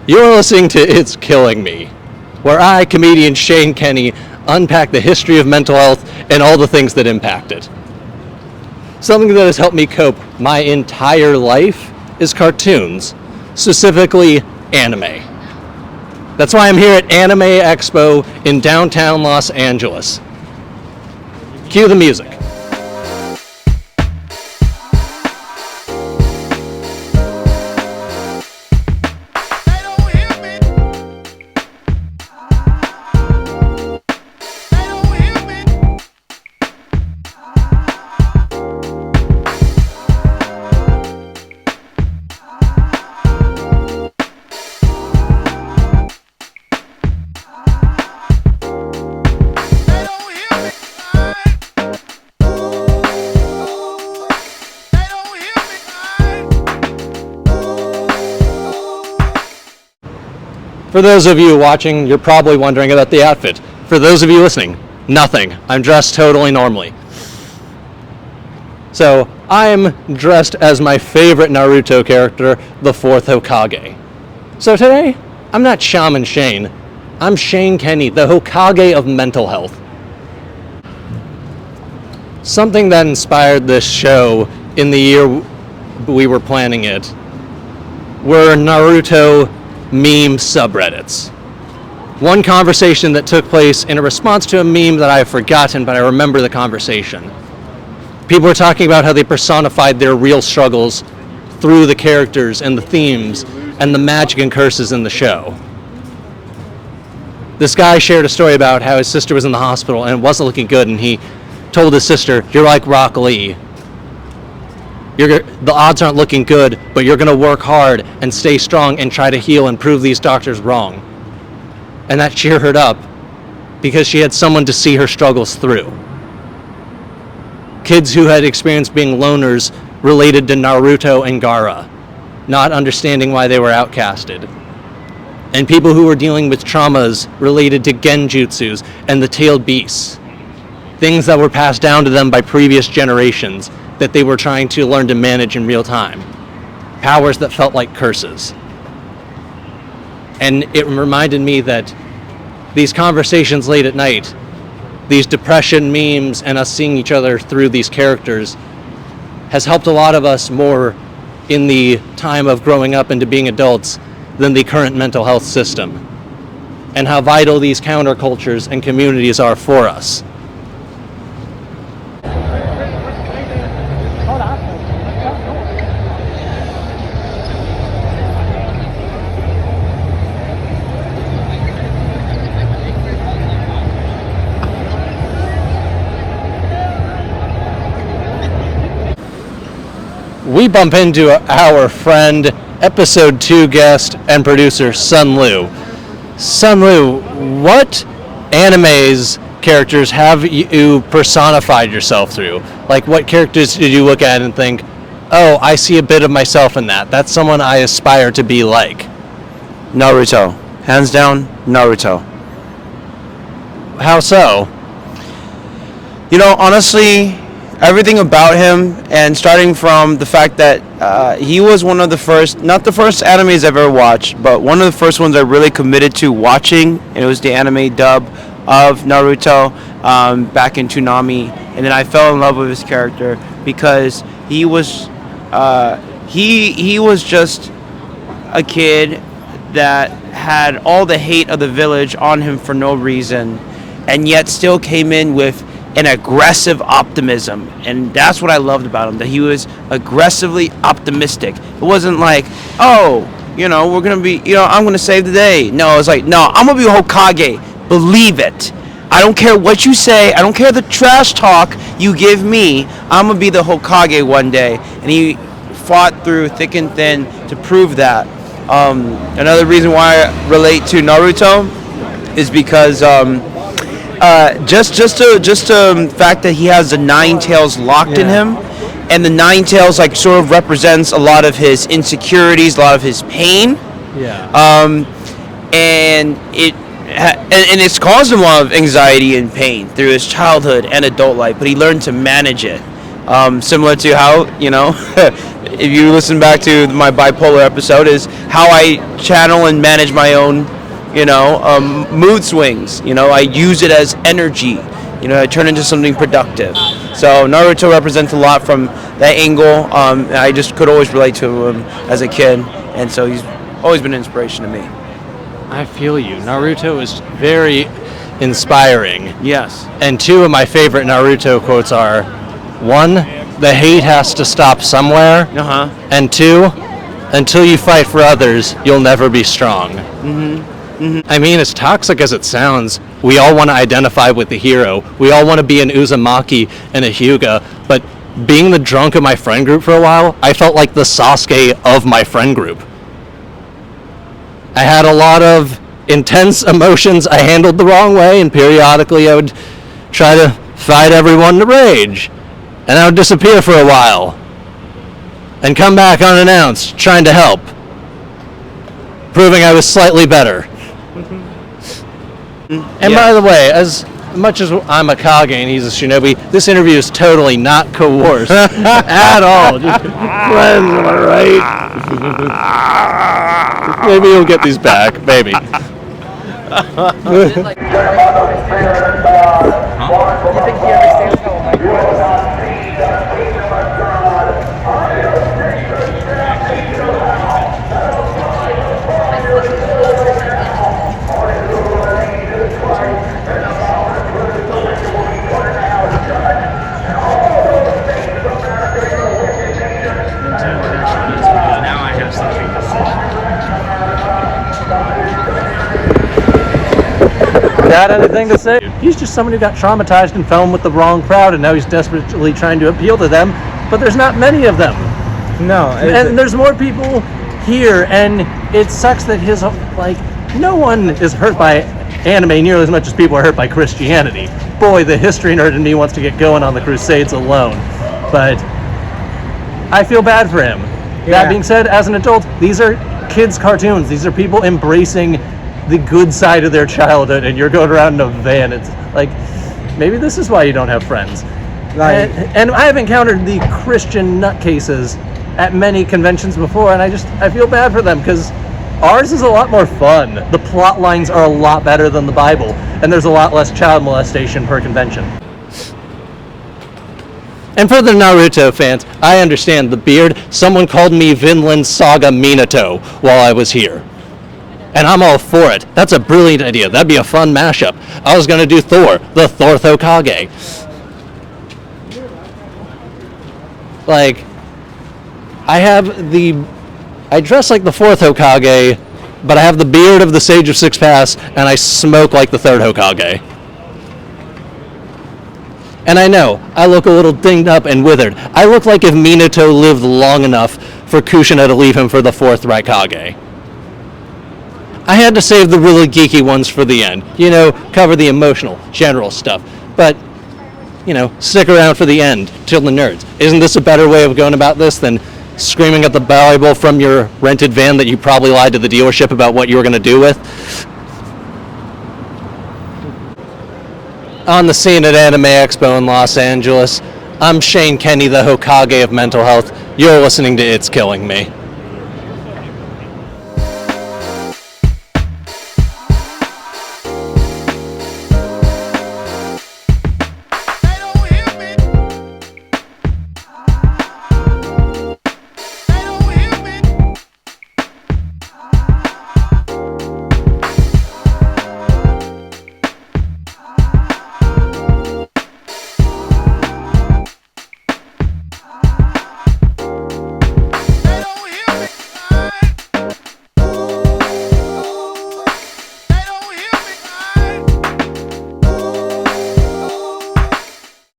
You're listening to It's Killing Me, where I, comedian Shane Kenny, unpack the history of mental health and all the things that impact it. Something that has helped me cope my entire life is cartoons, specifically anime. That's why I'm here at Anime Expo in downtown Los Angeles. Cue the music. For those of you watching, you're probably wondering about the outfit. For those of you listening, nothing. I'm dressed totally normally. So, I'm dressed as my favorite Naruto character, the 4th Hokage. So today, I'm not Shaman Shane. I'm Shane Kenny, the Hokage of mental health. Something that inspired this show in the year we were planning it were Naruto meme subreddits. One conversation that took place in a response to a meme that I have forgotten, but I remember the conversation. People were talking about how they personified their real struggles through the characters and the themes and the magic and curses in the show. This guy shared a story about how his sister was in the hospital and it wasn't looking good, and he told his sister, "You're like Rock Lee. The odds aren't looking good, but you're going to work hard and stay strong and try to heal and prove these doctors wrong." And that cheered her up because she had someone to see her struggles through. Kids who had experienced being loners related to Naruto and Gaara, not understanding why they were outcasted. And people who were dealing with traumas related to genjutsus and the tailed beasts. Things that were passed down to them by previous generations that they were trying to learn to manage in real time. Powers that felt like curses. And it reminded me that these conversations late at night, these depression memes and us seeing each other through these characters has helped a lot of us more in the time of growing up into being adults than the current mental health system, and how vital these countercultures and communities are for us. We bump into our friend, episode 2 guest and producer, Sun Lu. Sun Lu, what animes characters have you personified yourself through? Like, what characters did you look at and think, oh, I see a bit of myself in that. That's someone I aspire to be like? Naruto. Hands down, Naruto. How so? You know, honestly, everything about him, and starting from the fact that he was one of the first, not the first animes I've ever watched, but one of the first ones I really committed to watching, and it was the anime dub of Naruto back in Toonami, and then I fell in love with his character because he was he was just a kid that had all the hate of the village on him for no reason, and yet still came in with an aggressive optimism, and that's what I loved about him, that he was aggressively optimistic. It wasn't like, oh, you know, we're gonna be, you know, I'm gonna save the day. No, it's like, no, I'm gonna be Hokage. Believe it. I don't care what you say. I don't care the trash talk you give me. I'm gonna be the Hokage one day. And he fought through thick and thin to prove that. Another reason why I relate to Naruto is because just the fact that he has the 9 tails locked in him, and the 9 tails like sort of represents a lot of his insecurities, a lot of his pain. And it's caused him a lot of anxiety and pain through his childhood and adult life, but he learned to manage it. Similar to how, you know, if you listen back to my bipolar episode, is how I channel and manage my own, mood swings. I use it as energy. I turn into something productive. So Naruto represents a lot from that angle. I just could always relate to him as a kid, and so he's always been an inspiration to me. I feel you. Naruto is very inspiring. Yes. And two of my favorite Naruto quotes are, one, the hate has to stop somewhere. And two, until you fight for others, you'll never be strong. I mean, as toxic as it sounds, we all want to identify with the hero. We all want to be an Uzumaki and a Hyuga, but being the drunk of my friend group for a while, I felt like the Sasuke of my friend group. I had a lot of intense emotions I handled the wrong way, and periodically I would try to fight everyone to rage. And I would disappear for a while and come back unannounced, trying to help, proving I was slightly better. And by the way, as much as I'm a Kage and he's a Shinobi, this interview is totally not coerced at all. Just friends, am I right? Maybe you'll get these back, maybe. Got anything to say? He's just somebody who got traumatized and fell in with the wrong crowd, and now he's desperately trying to appeal to them, but there's not many of them. No. And there's more people here, and it sucks that no one is hurt by anime nearly as much as people are hurt by Christianity. Boy, the history nerd in me wants to get going on the Crusades alone. But I feel bad for him. Yeah. That being said, as an adult, these are kids' cartoons. These are people embracing the good side of their childhood, and you're going around in a van. It's like, maybe this is why you don't have friends. And I have encountered the Christian nutcases at many conventions before, and I feel bad for them, because ours is a lot more fun. The plot lines are a lot better than the Bible, and there's a lot less child molestation per convention. And for the Naruto fans, I understand the beard. Someone called me Vinland Saga Minato while I was here. And I'm all for it. That's a brilliant idea. That'd be a fun mashup. I was going to do Thor, the Thortho Kage. I dress like the fourth Hokage, but I have the beard of the Sage of Six Paths, and I smoke like the third Hokage. And I know, I look a little dinged up and withered. I look like if Minato lived long enough for Kushina to leave him for the fourth Raikage. I had to save the really geeky ones for the end. Cover the emotional, general stuff. But, stick around for the end, till the nerds. Isn't this a better way of going about this than screaming at the Bible from your rented van that you probably lied to the dealership about what you were going to do with? On the scene at Anime Expo in Los Angeles, I'm Shane Kenny, the Hokage of mental health. You're listening to It's Killing Me.